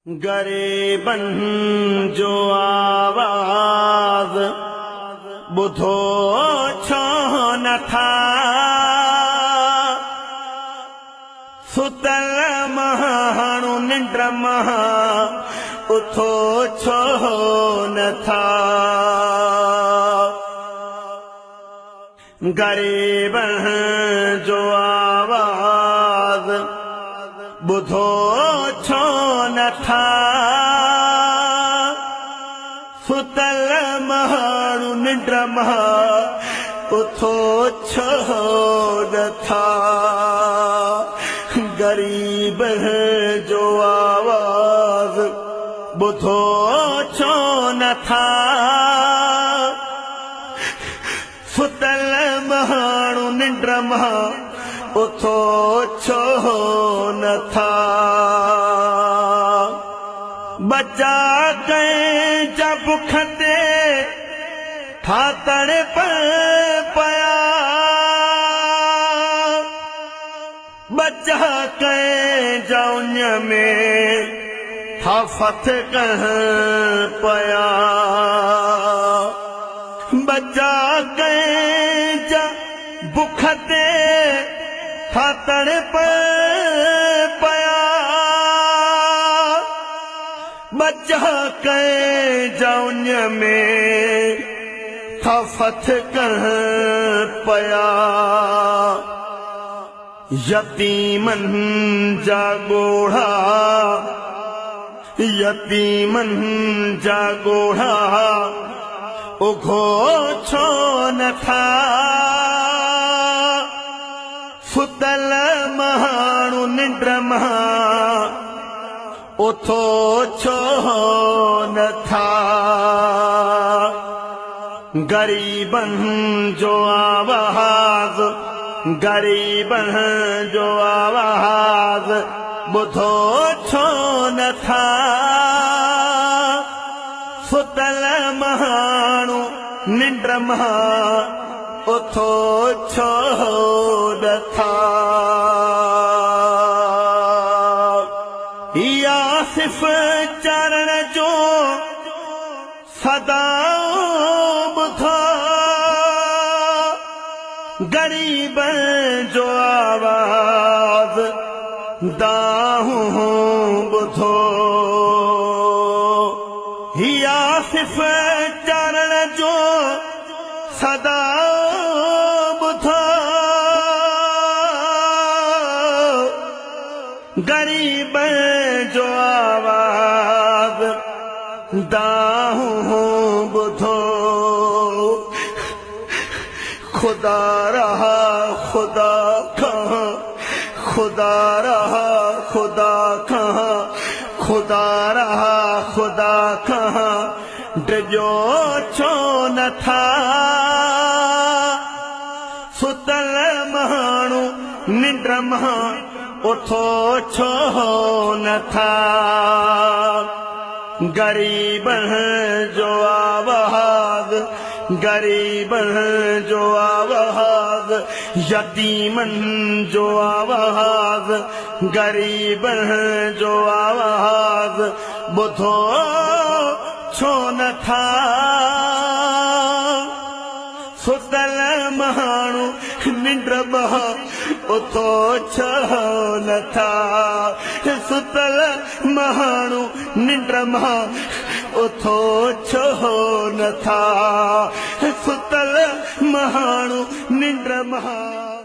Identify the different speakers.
Speaker 1: गरीबन जो आवाज बुधो छो न था, सुतल माण्हू निंड मां उथो छो न था। गरीबन जो आवाज बुधो छो न था, सुतल माण्हू निंड मां उथो छो न था। गरीब जो आवाज बुधो छो न था, सुतल माण्हू निंड मां उथो छो न था। बचा कंहिंजा बुख ते ठातड़ पया, बचा कंहिंजा उन में थाफत पया। बचा कंहिंजा बुख ते ठातड़ पया, बचा कंहिंजा उन में थाफत पया। यतीमन जा गोढ़ा, यतीमन जा गोढ़ा उघो छो न था, सुतल माण्हू निंड मां उथो छो न था। गरीबन जो आवाज, गरीबन जो आवाज बुधो छो न था, सुतल माण्हू निंड मां उथो छो न था। या सिर्फ चरण जो सदा बुधो, गरीब जो आवाज दाहूं बुधो। या सिर्फ चरण जो सदा बुधो, गरीब जो आवाज दाहूं बुधो। खुदा रहा खुदा कहाँ, खुदा रहा खुदा कहाँ, खुदा रहा खुदा कहाँ डिजो छो न था। सुतल माण्हू निंड मां उथो छो न था। गरीब जो आवाज, गरीब जो आवाज, यतीमन जो आवाज, गरीब जो आवाज बुधो छो न था। सुतल माण्हू निंड मां उथो छो न था, सुतल माण्हू निंड मां उथो छो न था, सुतल माण्हू निंड मां